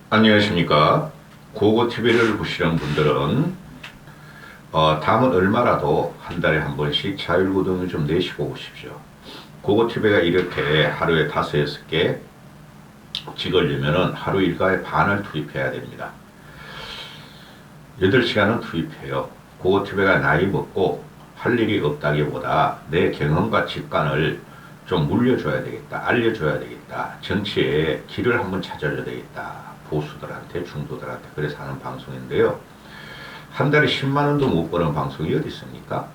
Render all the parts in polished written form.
안녕하십니까. 고고TV를 보시는 분들은 다음은 얼마라도 한 달에 한 번씩 자율구동을 좀 내시고 오십시오. 고고TV가 이렇게 하루에 5, 6개 찍으려면 하루 일과의 반을 투입해야 됩니다. 8시간은 투입해요. 고고TV가 나이 먹고 할 일이 없다기보다 내 경험과 직관을 좀 물려줘야 되겠다. 알려줘야 되겠다. 정치에 길을 한번 찾아줘야 되겠다. 보수들한테, 중도들한테 그래서 하는 방송인데요. 한 달에 10만원도 못 버는 방송이 어디 있습니까?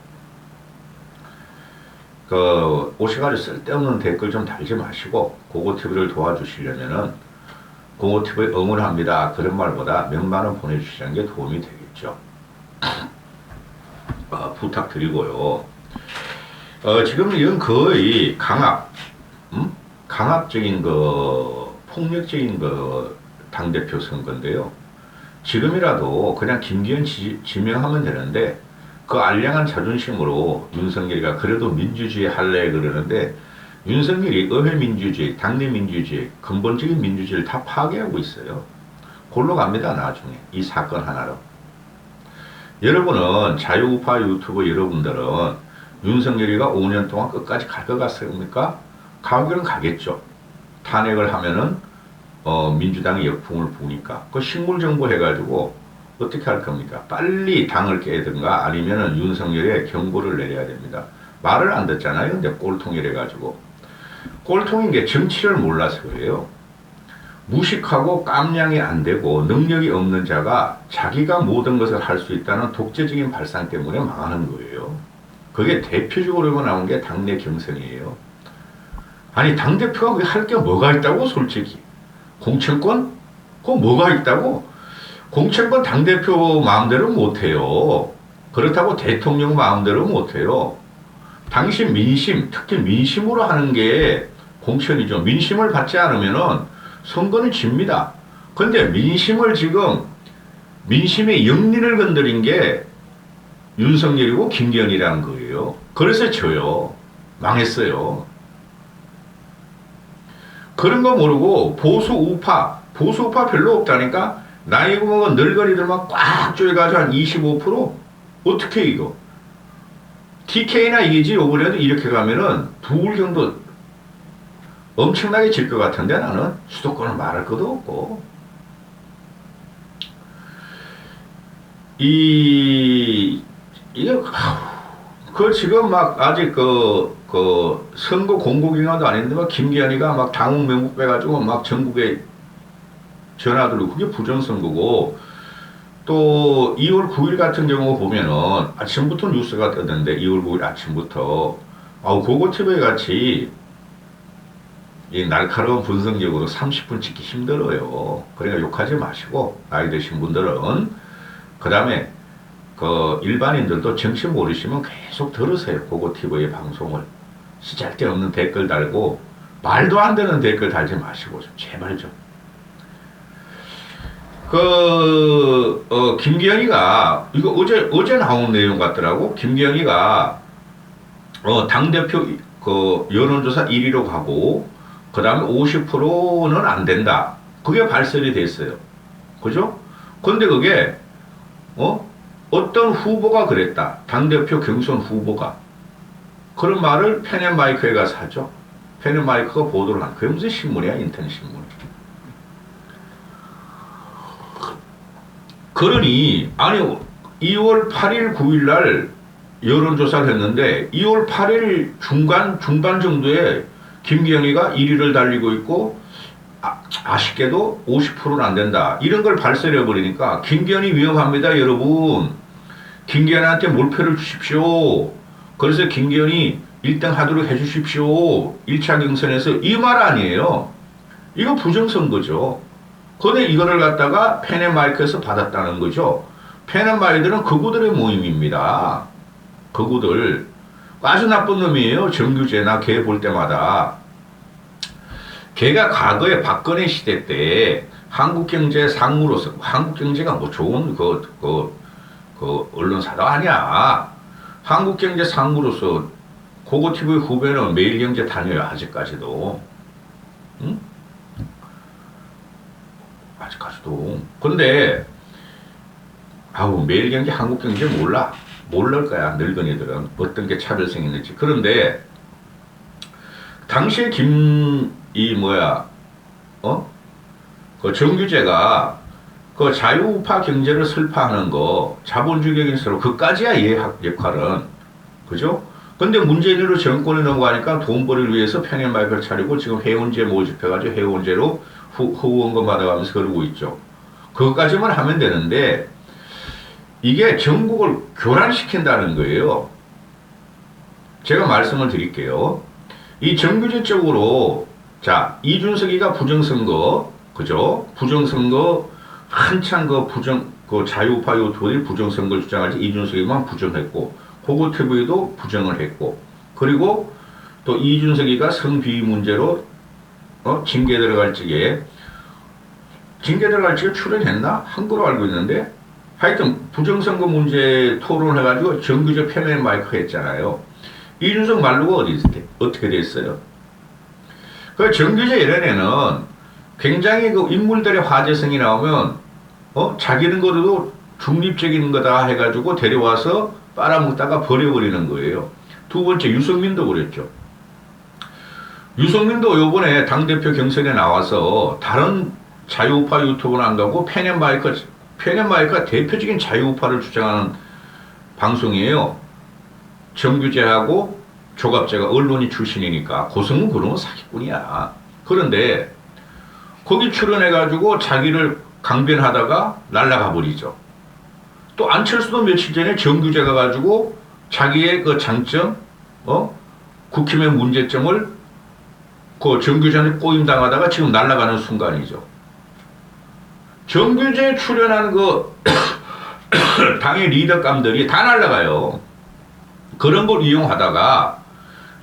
오셔가지고 쓸데없는 댓글 좀 달지 마시고 고고TV를 도와주시려면은 고고TV 응원합니다. 그런 말보다 몇만원 보내주시는 게 도움이 되겠죠. 부탁드리고요. 지금 이건 거의 강압적인 폭력적인 당대표 선거인데요. 지금이라도 그냥 김기현 지명하면 되는데 그 알량한 자존심으로 윤석열이가 그래도 민주주의 할래 그러는데 윤석열이 의회 민주주의, 당내 민주주의, 근본적인 민주주의를 다 파괴하고 있어요. 골로 갑니다, 나중에. 이 사건 하나로. 여러분은 자유우파 유튜버 여러분들은 윤석열이가 5년 동안 끝까지 갈 것 같습니까? 가기는 가겠죠. 탄핵을 하면은 민주당이 역풍을 부으니까 그 식물정보 해가지고 어떻게 할 겁니까? 빨리 당을 깨든가 아니면은 윤석열에 경고를 내려야 됩니다. 말을 안 듣잖아요. 근데 꼴통이래가지고 꼴통인 게 정치를 몰라서 그래요. 무식하고 깜냥이 안 되고 능력이 없는 자가 자기가 모든 것을 할 수 있다는 독재적인 발상 때문에 망하는 거예요. 그게 대표적으로 나온 게 당내 경선이에요. 아니 당대표가 할 게 뭐가 있다고 솔직히. 공천권? 그거 뭐가 있다고? 공천권 당대표 마음대로 못해요. 그렇다고 대통령 마음대로 못해요. 당신 민심, 특히 민심으로 하는 게 공천이죠. 민심을 받지 않으면은 선거는 집니다. 근데 민심의 영리를 건드린 게 윤석열이고 김기현이라는 거예요. 그래서 져요. 망했어요. 그런 거 모르고 보수 우파 별로 없다니까 나이 먹은 늙은이들만 꽉 쪼여가지고 한 25%? 어떻게 이거? TK나 이기지 요번에도 이렇게 가면은 부울경도 엄청나게 질 것 같은데 나는 수도권은 말할 것도 없고 이게 지금 막 아직 선거 공고기간도 아닌데 막 김기현이가 막 당원 명부 빼가지고 막 전국에 전화들고 그게 부정선거고 또 2월 9일 같은 경우 보면은 아침부터 뉴스가 뜨던데 2월 9일 아침부터 고고TV 같이 이 날카로운 분석력으로 30분 찍기 힘들어요. 그러니까 욕하지 마시고 나이 드신 분들은 그 다음에 일반인들도 정치 모르시면 계속 들으세요. 고고TV의 방송을. 쓸데없는 댓글 달고 말도 안 되는 댓글 달지 마시고 좀 제발 좀. 김기현이가 이거 어제 나온 내용 같더라고. 김기현이가 당대표 여론조사 1위로 가고 그 다음에 50%는 안 된다. 그게 발설이 됐어요. 그죠? 근데 그게 어떤 후보가 그랬다. 당대표 경선 후보가. 그런 말을 펜앤마이크에 가서 하죠. 펜앤마이크가 보도를 한. 그게 무슨 신문이야, 인터넷 신문. 그러니, 아니, 2월 8일, 9일 날 여론조사를 했는데, 2월 8일 중반 정도에 김기현이가 1위를 달리고 있고, 아쉽게도 50%는 안 된다. 이런 걸 발설해버리니까, 김기현이 위험합니다, 여러분. 김기현한테 몰표를 주십시오. 그래서 김기현이 1등 하도록 해주십시오. 1차 경선에서 이 말 아니에요. 이거 부정선거죠. 근데 이거를 갖다가 펜앤마이크에서 받았다는 거죠. 펜앤마이크는 극우들의 모임입니다. 극우들. 아주 나쁜 놈이에요. 정규제나 걔 볼 때마다. 걔가 과거에 박근혜 시대 때 한국경제 상무로서, 한국경제가 뭐 좋은 언론사도 아니야. 한국경제 상무로서 고고TV 후배는 매일경제 다녀요. 아직까지도. 응? 아직까지도. 근데 아우 매일 경제 한국 경제 몰라. 모를 거야 늙은이들은 어떤 게 차별성이 있는지. 그런데 당시에 이 뭐야 그 정규제가 그 자유우파 경제를 설파하는 거 자본주의 경제로 그까지야 얘 역할은 그죠? 근데 문재인으로 정권에 넘어가니까 돈벌이를 위해서 편의 마이크를 차리고 지금 해운제 모집해가지고 해운제로 후원금 받아가면서 그러고 있죠. 그것까지만 하면 되는데 이게 전국을 교란시킨다는 거예요. 제가 말씀을 드릴게요. 이 정규제 쪽으로 자 이준석이가 부정선거 그죠? 부정선거 한창 그 자유우파 요토들이 부정선거를 주장할 때 이준석이만 부정했고 고고TV도 부정을 했고 그리고 또 이준석이가 성비위 문제로 징계 들어갈 적에 출연했나? 한 거로 알고 있는데 하여튼 부정선거 문제 토론을 해가지고 정규제 패널 마이크 했잖아요. 이준석 말로가 어떻게 됐어요? 그 정규제 예전에는 굉장히 그 인물들의 화제성이 나오면 자기는 거도 중립적인 거다 해가지고 데려와서 빨아먹다가 버려버리는 거예요. 두 번째 유승민도 그랬죠. 유승민도 요번에 당대표 경선에 나와서 다른 자유우파 유튜브는 안 가고 페넨마이크가 대표적인 자유우파를 주장하는 방송이에요. 정규제하고 조갑제가 언론인 출신이니까 고성은 그러면 사기꾼이야. 그런데 거기 출연해가지고 자기를 강변하다가 날아가 버리죠. 또 안철수도 며칠 전에 정규제 가가지고 자기의 그 장점, 국힘의 문제점을 그 정규제한테 꼬임당하다가 지금 날아가는 순간이죠. 정규제 출연한 그 당의 리더감들이 다 날아가요. 그런 걸 이용하다가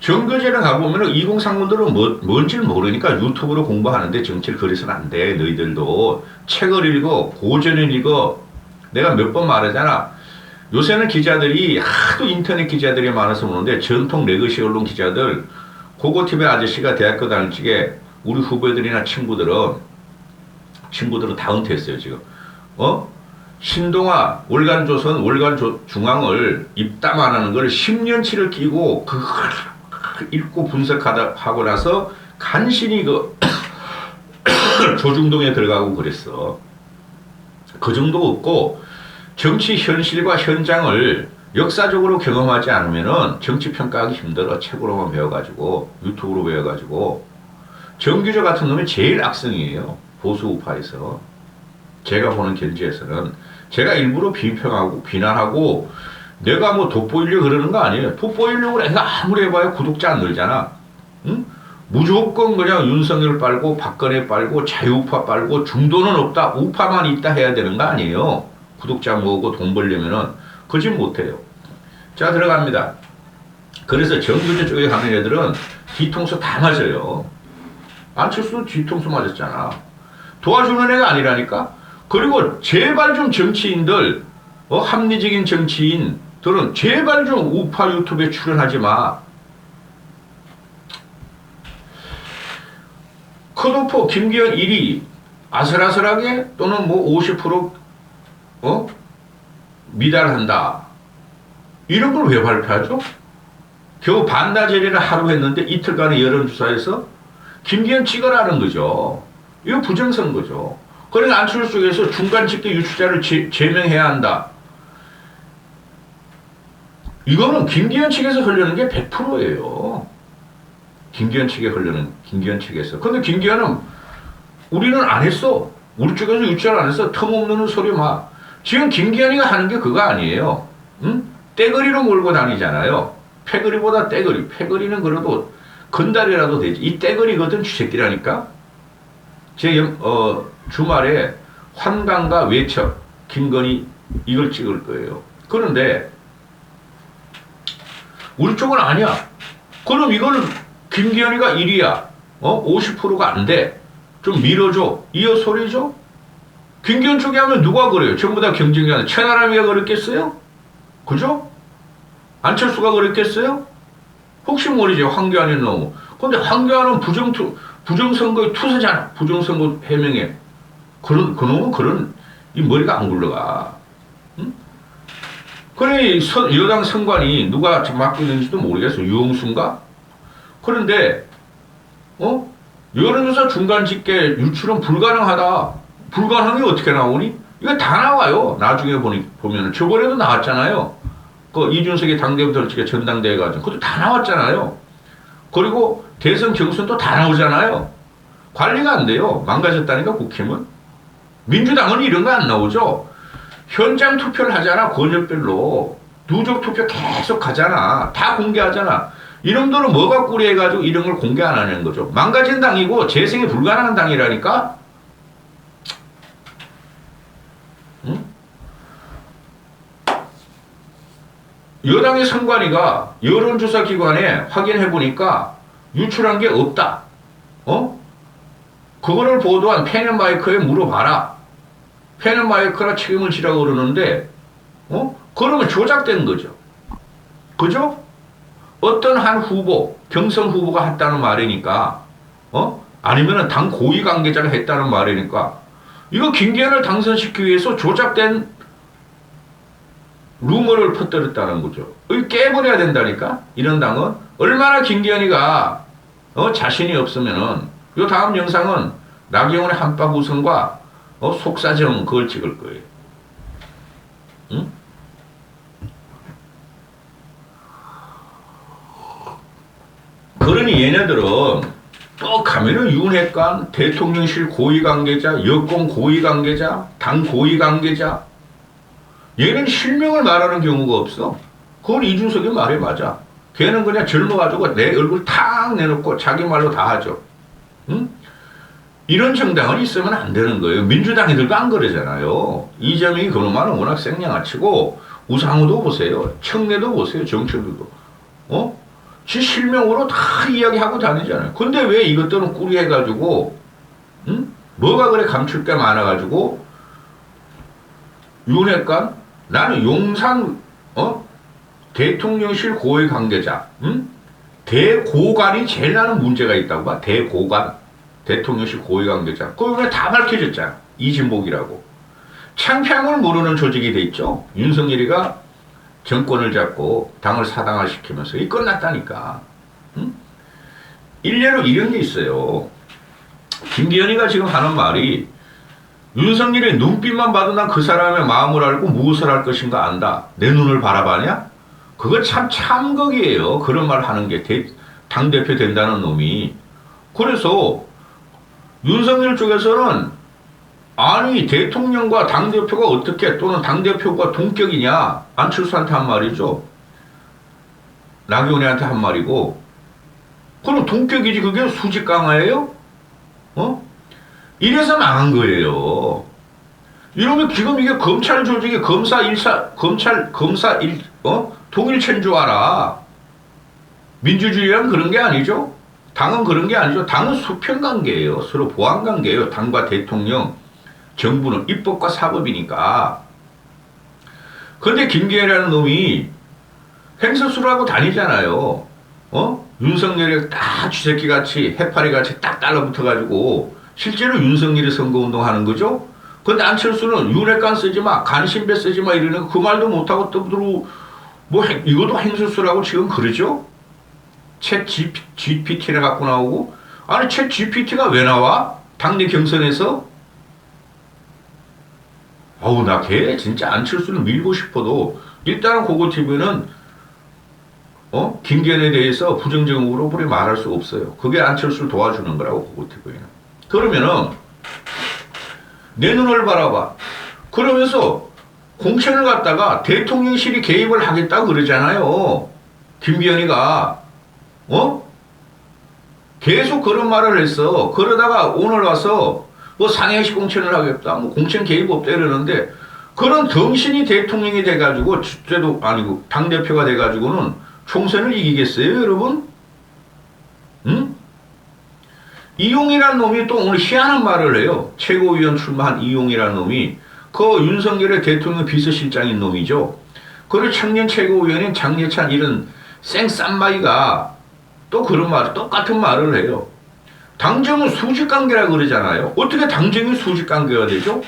정규제를 가보면 2030들은 뭔지를 모르니까 유튜브로 공부하는데 정치를 그래서는 안 돼. 너희들도 책을 읽어, 고전을 읽어. 내가 몇 번 말하잖아. 요새는 기자들이 하도 인터넷 기자들이 많아서 그러는데 전통 레거시 언론 기자들 고고TV 아저씨가 대학교 다닐 적에 우리 후배들이나 친구들은 다 은퇴했어요 지금. 신동아 월간조선 월간중앙을 입담 안 하는 걸 10년치를 끼고 그걸 읽고 분석하고 나서 간신히 그 조중동에 들어가고 그랬어. 그 정도 없고 정치 현실과 현장을 역사적으로 경험하지 않으면은 정치 평가하기 힘들어. 책으로만 배워가지고 유튜브로 배워가지고. 정규제 같은 놈이 제일 악성이에요. 보수 우파에서. 제가 보는 견지에서는 제가 일부러 비난하고 내가 뭐 돋보이려고 그러는 거 아니에요. 돋보이려고 내가 아무리 해봐야 구독자 안 늘잖아. 응? 무조건 그냥 윤석열 빨고 박근혜 빨고 자유우파 빨고 중도는 없다 우파만 있다 해야 되는 거 아니에요. 구독자 모으고 돈 벌려면은 그짓 못해요. 자 들어갑니다. 그래서 정규제 쪽에 가는 애들은 뒤통수 다 맞아요. 안철수도 뒤통수 맞았잖아. 도와주는 애가 아니라니까. 그리고 제발 좀 정치인들 합리적인 정치인들은 제발 좀 우파 유튜브에 출연하지 마. 컷오프 김기현 1위 아슬아슬하게 또는 뭐 50% 미달한다. 이런 걸 왜 발표하죠? 겨우 반나절이나 하루 했는데 이틀간의 여론조사에서 김기현 찍어라는 거죠. 이거 부정선거죠. 그러니까 안철수 쪽에서 중간 집계 유추자를 제명해야 한다. 이거는 김기현 측에서 흐르는 게 100%예요. 김기현 측에서. 근데 김기현은 우리는 안 했어. 우리 쪽에서 유추를 안 했어. 텀없는 소리 막. 지금 김기현이가 하는 게 그거 아니에요. 응? 떼거리로 몰고 다니잖아요. 패거리보다 떼거리. 패거리는 그래도 건달이라도 되지. 이 떼거리거든 쥐새끼라니까. 주말에 환강과 외척 김건희 이걸 찍을 거예요. 그런데 우리 쪽은 아니야. 그럼 이거는 김기현이가 1위야. 50%가 안 돼. 좀 밀어줘. 이어 소리죠? 김기현 쪽에 하면 누가 그래요? 전부 다 경쟁이 하는 천하람이가 그랬겠어요? 그죠? 안철수가 그랬겠어요? 혹시 모르지 황교안이 너무. 근데 황교안은 부정선거의 투세잖아. 부정선거 해명에. 그놈은 이 머리가 안 굴러가. 응? 그래, 여당 선관위 누가 맡고 있는지도 모르겠어. 유홍수인가? 그런데, 여론조사 중간 집계 유출은 불가능하다. 불가능이 어떻게 나오니? 이거 다 나와요. 나중에 보면은. 저번에도 나왔잖아요. 그 이준석이 당대표 덜치게 전당대회 가지고. 그것도 다 나왔잖아요. 그리고 대선 경선도 다 나오잖아요. 관리가 안 돼요. 망가졌다니까, 국힘은. 민주당은 이런 거 안 나오죠. 현장 투표를 하잖아, 권역별로. 누적 투표 계속 가잖아. 다 공개하잖아. 이놈들은 뭐가 꾸려해가지고 이런 걸 공개 안 하는 거죠. 망가진 당이고 재생이 불가능한 당이라니까? 응? 여당의 선관위가 여론조사 기관에 확인해보니까 유출한 게 없다. 그거를 보도한 펜앤마이크에 물어봐라. 펜앤마이크라 책임을 지라고 그러는데, 그러면 조작된 거죠. 그죠? 어떤 한 후보, 경선 후보가 했다는 말이니까, 아니면은 당 고위 관계자가 했다는 말이니까, 이거 김기현을 당선시키기 위해서 조작된 루머를 퍼뜨렸다는 거죠. 이거 깨버려야 된다니까? 이런 당은. 얼마나 김기현이가, 자신이 없으면은, 요 다음 영상은 나경원의 한박 우승과, 속사정 그걸 찍을 거예요. 응? 그러니 얘네들은 또 가면은 윤핵관, 대통령실 고위관계자, 여권 고위관계자, 당 고위관계자, 얘는 실명을 말하는 경우가 없어. 그건 이준석이 말이 맞아. 걔는 그냥 젊어가지고 내 얼굴 탁 내놓고 자기 말로 다 하죠. 응? 이런 정당은 있으면 안 되는 거예요. 민주당이들도 안 그러잖아요. 이재명이 그놈만은 워낙 생양아치고, 우상호도 보세요. 청래도 보세요. 정청래도. 지 실명으로 다 이야기하고 다니잖아요. 근데 왜 이것들은 꾸리해가지고, 뭐가 그래 감출 게 많아가지고, 윤핵관? 나는 용산, 대통령실 고위 관계자, 대고관이 제일 나는 문제가 있다고 봐. 대고관. 대통령실 고위 관계자. 그거 다 밝혀졌잖아. 이진복이라고. 창피함을 모르는 조직이 돼 있죠. 윤석열이가 정권을 잡고 당을 사당화시키면서 이 끝났다니까. 일례로 이런 게 있어요. 김기현이가 지금 하는 말이 윤석열의 눈빛만 봐도 난 그 사람의 마음을 알고 무엇을 할 것인가 안다. 내 눈을 바라봐냐? 그거 참 참극이에요. 그런 말 하는 게 당대표 된다는 놈이. 그래서 윤석열 쪽에서는 아니 대통령과 당대표가 어떻게 또는 당대표가 동격이냐. 안철수한테 한 말이죠. 나경원한테 한 말이고. 그럼 동격이지 그게 수직 강화예요? 이래서 망한 거예요. 이러면 지금 이게 검찰 조직이 통일체인 줄 알아. 민주주의란 그런 게 아니죠. 당은 그런 게 아니죠. 당은 수평관계예요. 서로 보완관계예요. 당과 대통령, 정부는 입법과 사법이니까. 그런데 김기현이라는 놈이 횡설수설하고 다니잖아요. 윤석열이 딱 쥐새끼같이 해파리같이 딱 달라붙어가지고 실제로 윤석열이 선거운동하는 거죠. 근데 안철수는 윤핵관 쓰지 마, 간신배 쓰지 마 이러는 그 말도 못하고 또 이것도 횡설수설하고 지금 그러죠. 챗 GPT를 갖고 나오고. 아니 챗 GPT가 왜 나와? 당내 경선에서? 어우 나 걔 진짜 안철수를 밀고 싶어도 일단은 고고TV는 김기현에 대해서 부정적으로 우리 말할 수 없어요. 그게 안철수를 도와주는 거라고 고고TV는. 그러면은 내 눈을 바라봐. 그러면서 공천을 갖다가 대통령실이 개입을 하겠다고 그러잖아요. 김기현이가. 계속 그런 말을 했어. 그러다가 오늘 와서 뭐 상해식 공천을 하겠다. 뭐 공천 개입 없다 이러는데 그런 덩신이 대통령이 돼가지고 주제도 아니고 당대표가 돼가지고는 총선을 이기겠어요, 여러분? 응? 이용이라는 놈이 또 오늘 희한한 말을 해요. 최고위원 출마한 이용이라는 놈이 그 윤석열의 대통령 비서실장인 놈이죠. 그리고 청년 최고위원인 장예찬 이런 생쌈마이가 또 그런 말, 똑같은 말을 해요. 당정은 수직관계라 그러잖아요. 어떻게 당정이 수직관계가 되죠?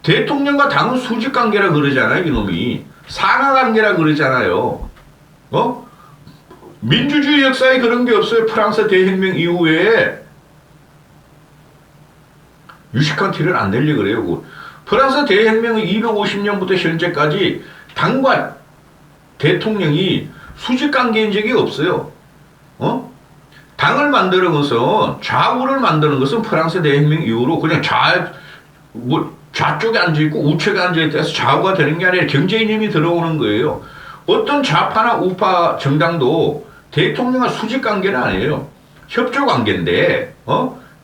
대통령과 당은 수직관계라 그러잖아요. 이놈이. 상하관계라 그러잖아요. 어? 민주주의 역사에 그런 게 없어요. 프랑스 대혁명 이후에. 유식한 티를 안 내려 그래요. 프랑스 대혁명은 250년부터 현재까지 당과 대통령이 수직관계인 적이 없어요. 당을 만드는 것은, 좌우를 만드는 것은 프랑스 대혁명 이후로 그냥 좌쪽에 앉아있고 우측에 앉아있다 해서 좌우가 되는 게 아니라 경제이념이 들어오는 거예요. 어떤 좌파나 우파 정당도 대통령과 수직관계는 아니에요. 협조관계인데,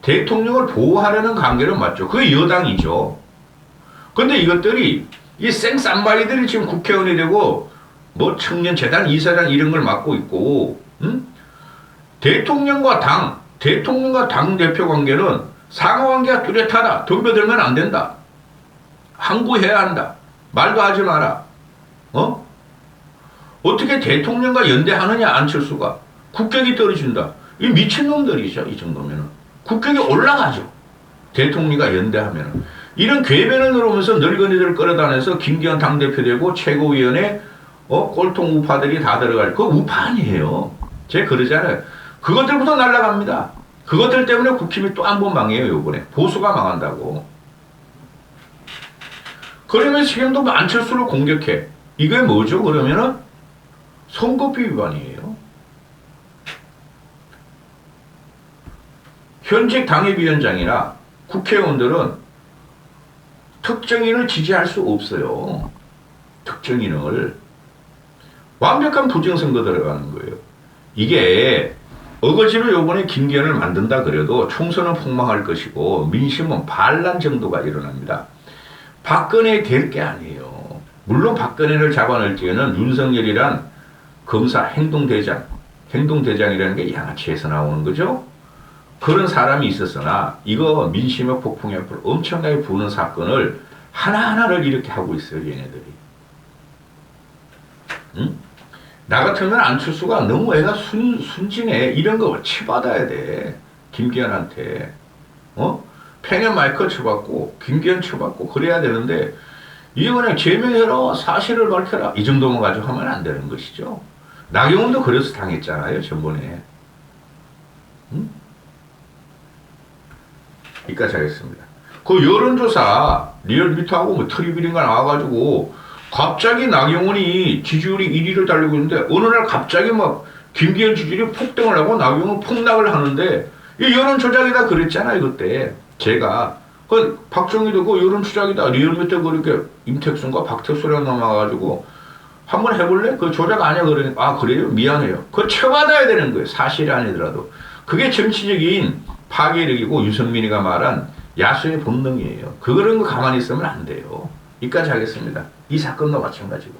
대통령을 보호하려는 관계는 맞죠. 그게 여당이죠. 근데 이것들이, 이 생쌈바이들이 지금 국회의원이 되고, 뭐 청년재단 이사장 이런 걸 맡고 있고, 대통령과 당 대표 관계는 상하관계가 뚜렷하다. 덤벼들면 안 된다. 항구해야 한다. 말도 하지 마라. 어떻게 대통령과 연대하느냐, 안철수가. 국격이 떨어진다. 이 미친놈들이죠, 이 정도면은. 국격이 올라가죠. 대통령과 연대하면은. 이런 궤변을 누르면서 늙은이들 끌어다녀서 김기현 당대표 되고 최고위원회, 꼴통 우파들이 다 들어갈, 그거 우파 아니에요. 제가 그러잖아요. 그것들부터 날아갑니다. 그것들 때문에 국힘이 또 한 번 망해요, 요번에. 보수가 망한다고. 그러면 지금도 안철수를 공격해. 이게 뭐죠? 그러면은 선거법 위반이에요. 현직 당협위원장이나 국회의원들은 특정인을 지지할 수 없어요. 특정인을. 완벽한 부정선거 들어가는 거예요. 이게 어거지로 요번에 김기현을 만든다 그래도 총선은 폭망할 것이고 민심은 반란 정도가 일어납니다. 박근혜 될 게 아니에요. 물론 박근혜를 잡아낼 때에는 윤석열이란 검사 행동대장이라는 게 양아치에서 나오는 거죠. 그런 사람이 있었으나 이거 민심의 폭풍이 앞으로 엄청나게 부는 사건을 하나하나를 이렇게 하고 있어요. 얘네들이. 응? 나 같으면 안철수가 너무 애가 순진해. 이런 거 치받아야 돼. 김기현한테. 펜앤 마이크 쳐받고 김기현 쳐받고 그래야 되는데 이게 그냥 제명해라. 사실을 밝혀라. 이 정도만 가지고 하면 안 되는 것이죠. 나경원도 그래서 당했잖아요. 전번에. 여기까지 하겠습니다. 그 여론조사 리얼미터하고 뭐 트리비린가 나와가지고 갑자기 나경원이 지지율이 1위를 달리고 있는데 어느 날 갑자기 막 김기현 지지율이 폭등을 하고 나경원 폭락을 하는데 이 여론 조작이다 그랬잖아요. 그때 제가 그 박정희도 그 여론 조작이다 리얼미터 그렇게 임택순과 박태수랑 넘어가가지고 한번 해볼래? 그 조작 아니야 그러니까 아 그래요? 미안해요. 그거 쳐받아야 되는 거예요. 사실이 아니더라도. 그게 정치적인 파괴력이고 유승민이가 말한 야수의 본능이에요. 그런 거 가만히 있으면 안 돼요. 여기까지 하겠습니다. 이 사건도 마찬가지고.